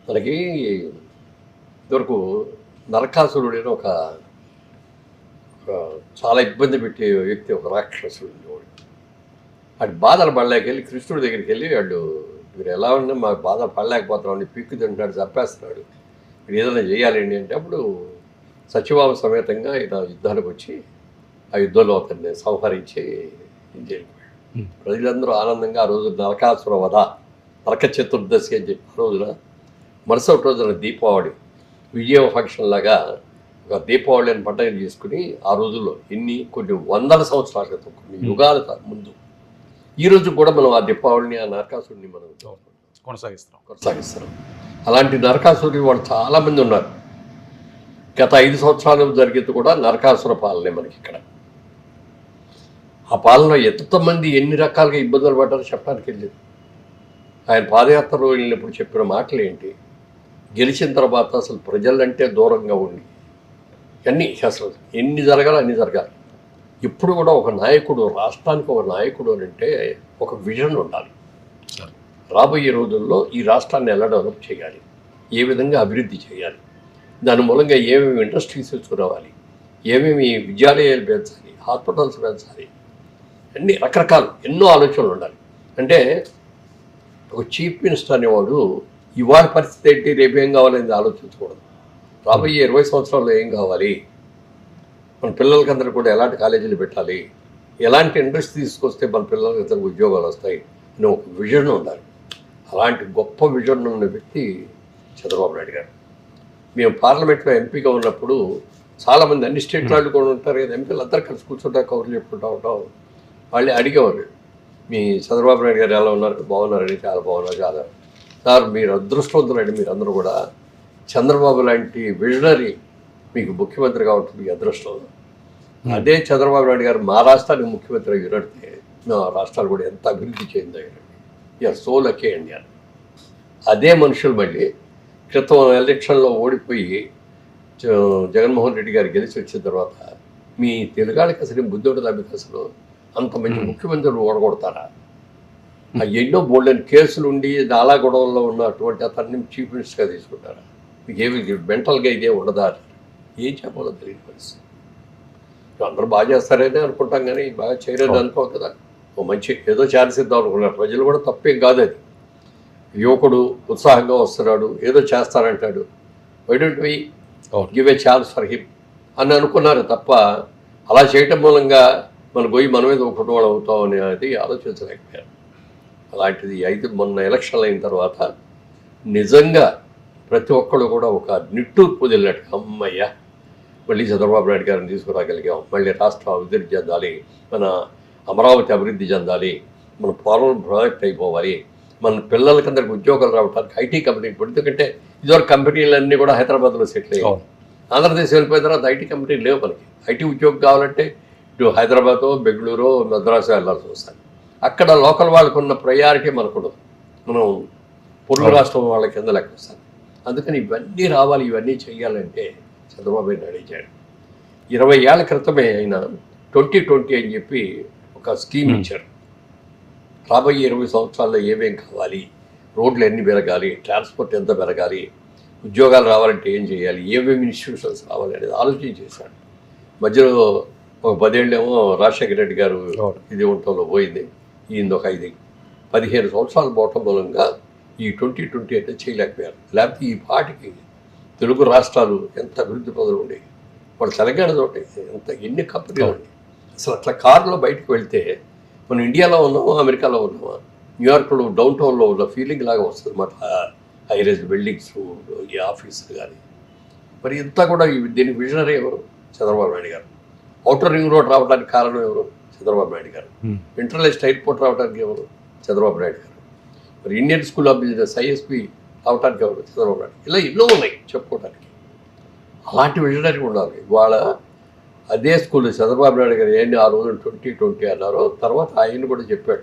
మనకి ఇదివరకు నరకాసురుడు అని ఒక చాలా ఇబ్బంది పెట్టే వ్యక్తి, ఒక రాక్షసుడు ఉండేవాడు. వాడి బాధలు పడలేకెళ్ళి కృష్ణుడి దగ్గరికి వెళ్ళి వాడు, మీరు ఎలా ఉన్నా మాకు బాధ పడలేకపోతున్నాడు, పీక్కు తింటున్నాడు, చంపేస్తున్నాడు, మీరు ఏదైనా చేయాలండి అంటే అప్పుడు సత్యభామ సమేతంగా ఇలా యుద్ధానికి వచ్చి ఆ యుద్ధంలో అతన్ని సంహరించి జరిగిపోయాడు. ప్రజలందరూ ఆనందంగా ఆ రోజు నరకాసుర వధ, నరక చతుర్దశి అని చెప్పి ఆ రోజున మరుసటి రోజున దీపావళి విజయ ఫంక్షన్ లాగా ఒక దీపావళి అని పండుగ చేసుకుని ఆ రోజుల్లో కొన్ని వందల సంవత్సరాల క్రితం, కొన్ని యుగాల ముందు ఈ రోజు కూడా మనం ఆ దీపావళిని, ఆ నరకాసుడిని మనం కొనసాగిస్తున్నాం. అలాంటి నరకాసురుడు వాళ్ళు చాలామంది ఉన్నారు. గత 5 సంవత్సరాలు జరిగేది కూడా నరకాసుర పాలనే మనకి ఇక్కడ. ఆ పాలన ఎంతమంది ఎన్ని రకాలుగా ఇబ్బందులు పడ్డారో చెప్పడానికి వెళ్ళేది. ఆయన పాదయాత్రలో వెళ్ళినప్పుడు చెప్పిన మాటలు ఏంటి, గెలిచిన తర్వాత అసలు ప్రజలంటే దూరంగా ఉండి అన్నీ అసలు ఎన్ని జరగాలి అన్నీ జరగాలి. ఇప్పుడు కూడా ఒక నాయకుడు, రాష్ట్రానికి ఒక నాయకుడు అని అంటే ఒక విజన్ ఉండాలి. రాబోయే రోజుల్లో ఈ రాష్ట్రాన్ని ఎలా డెవలప్ చేయాలి, ఏ విధంగా అభివృద్ధి చేయాలి, దాని మూలంగా ఏమేమి ఇండస్ట్రీస్ తీసుకురావాలి, ఏమేమి విద్యాలయాలు పెంచాలి, హాస్పిటల్స్ పెంచాలి, అన్ని రకరకాలు ఎన్నో ఆలోచనలు ఉండాలి. అంటే ఒక చీఫ్ మినిస్టర్ అనేవాడు ఇవాళ పరిస్థితి ఏంటి, రేపు ఏం కావాలని ఆలోచించకూడదు. రాబోయే 20 సంవత్సరాల్లో ఏం కావాలి, మన పిల్లలకందరూ కూడా ఎలాంటి కాలేజీలు పెట్టాలి, ఎలాంటి ఇండస్ట్రీ తీసుకొస్తే మన పిల్లలకి ఉద్యోగాలు వస్తాయి అని ఒక విజన్ ఉండాలి. అలాంటి గొప్ప విజన్ ఉన్న వ్యక్తి చంద్రబాబు నాయుడు గారు. మేము పార్లమెంట్లో ఎంపీగా ఉన్నప్పుడు చాలామంది అన్ని స్టేట్ వాళ్ళు కూడా ఉంటారు కదా, ఎంపీలు అందరూ కలిసి కూర్చుంటా కవర్లు చెప్పుకుంటూ ఉంటాం. వాళ్ళే అడిగేవారు, మీ చంద్రబాబు నాయుడు గారు ఎలా ఉన్నారు, బాగున్నారని. చాలా బాగున్నారు, చాలా సార్ మీరు అదృష్టవంతులండి, మీరు అందరూ కూడా చంద్రబాబు లాంటి విజనరీ మీకు ముఖ్యమంత్రిగా ఉంటుంది, మీ అదృష్టం. అదే చంద్రబాబు నాయుడు గారు మా రాష్ట్రానికి ముఖ్యమంత్రి అయ్యినట్టే మా రాష్ట్రాలు కూడా ఎంత అభివృద్ధి చెందాయండి. ఇక సో లక్కీ అండి. అదే మనుషులు మళ్ళీ క్రితం ఎలక్షన్లో ఓడిపోయి జగన్మోహన్ రెడ్డి గారు గెలిచి వచ్చిన తర్వాత మీ తెలుగాళ్ళకి అసలు బుద్ధి ఉంటుంది, మీకు అసలు అంత మంచి ముఖ్యమంత్రులు ఓడగొడతారా, ఎన్నో బోల్డెన్ కేసులు ఉండి నాలా గొడవల్లో ఉన్నటువంటి అతన్ని చీఫ్ మినిస్టర్గా తీసుకుంటారా, మీకు ఏమి మెంటల్గా ఇదే ఉండదా, ఏం చెప్పాలో తెలియని పరిస్థితి. అందరూ బాగా చేస్తారని అనుకుంటాం కానీ బాగా చేయరని అనుకో కదా. ఓ మంచి ఏదో చేసిద్దాం అనుకున్నారు ప్రజలు కూడా, తప్పేం కాదు అది. యువకుడు ఉత్సాహంగా వస్తున్నాడు, ఏదో చేస్తానంటాడు, why don't we give a chance for him అని అనుకున్నారు తప్ప అలా చేయటం మూలంగా మన పోయి మన మీద ఒక కుటుంబం అవుతాం అనేది ఆలోచించలేకపోయారు. అలాంటిది మొన్న ఎలక్షన్లు అయిన తర్వాత నిజంగా ప్రతి ఒక్కళ్ళు కూడా ఒక నిట్టూర్పు వదిలినట్టు, అమ్మయ్య మళ్ళీ చంద్రబాబు నాయుడు గారిని తీసుకురాగలిగాం, మళ్ళీ రాష్ట్రం అభివృద్ధి చెందాలి, మన అమరావతి అభివృద్ధి చెందాలి, మన పోలవరం ప్రాజెక్ట్ అయిపోవాలి, మన పిల్లలకందరికి ఉద్యోగాలు రావడానికి ఐటీ కంపెనీ. ఎందుకంటే ఇదివరకు కంపెనీలన్నీ కూడా హైదరాబాద్లో సెటిల్ అయ్యాయి. ఆంధ్రప్రదేశ్ వెళ్ళిపోయిన తర్వాత ఐటీ కంపెనీలు లేవు. మనకి ఐటీ ఉద్యోగం కావాలంటే ఇటు హైదరాబాదు, బెంగళూరు, మద్రాసు వెళ్ళాల్సి వస్తుంది. అక్కడ లోకల్ వాళ్ళకు ఉన్న ప్రయారిటీ మనకు మనం పొరుగు రాష్ట్రం వాళ్ళ కింద లెక్క వస్తాం. అందుకని ఇవన్నీ రావాలి, ఇవన్నీ చేయాలంటే చంద్రబాబు నాయుడు అడిగాడు. 20 ఏళ్ల క్రితమే ఆయన 2020 అని చెప్పి ఒక స్కీమ్ ఇచ్చారు. రాబోయే 20 సంవత్సరాల్లో ఏమేం కావాలి, రోడ్లు ఎన్ని పెరగాలి, ట్రాన్స్పోర్ట్ ఎంత పెరగాలి, ఉద్యోగాలు రావాలంటే ఏం చేయాలి, ఏమేమి ఇన్స్టిట్యూషన్స్ రావాలి అనేది ఆలోచన చేశాడు. మధ్యలో ఒక 10 ఏళ్ళేమో రాజశేఖర రెడ్డి గారు ఇది ఉండటంలో పోయింది. ఈయన ఒక 15 సంవత్సరాలు పోవటం మూలంగా ఈ 2020 అయితే చేయలేకపోయారు. లేకపోతే ఈ పాటికి తెలుగు రాష్ట్రాలు ఎంత అభివృద్ధి పదవులు ఉండేవి. వాళ్ళు తెలంగాణ తోటి ఎన్ని కంపెనీలు ఉండి అసలు అట్లా కారులో బయటకు వెళ్తే మనం ఇండియాలో ఉన్నామా, అమెరికాలో ఉన్నామా, న్యూయార్క్లో డౌన్ టౌన్లో ఉన్న ఫీలింగ్ లాగా వస్తుంది అన్నమాట. హైరేజ్ బిల్డింగ్స్, ఈ ఆఫీసులు కానీ. మరి ఇంత కూడా దీనికి విజనరీ ఎవరు? చంద్రబాబు నాయుడు గారు. ఔటర్ రింగ్ రోడ్ రావడానికి కారణం ఎవరు? చంద్రబాబు నాయుడు గారు. ఇంటర్నేషనల్ ఎయిర్పోర్ట్ రావడానికి ఎవరు? చంద్రబాబు నాయుడు గారు. మరి Indian school of business ISP రావడానికి ఎవరు? చంద్రబాబు నాయుడు. ఇలా ఎన్నో ఉన్నాయి చెప్పుకోవడానికి. అలాంటి విజనరీ ఉండాలి. ఇవాళ అదే స్కూల్ చంద్రబాబు నాయుడు గారు ఏంటి ఆ రోజు 2020 అన్నారో తర్వాత ఆయన కూడా చెప్పాడు.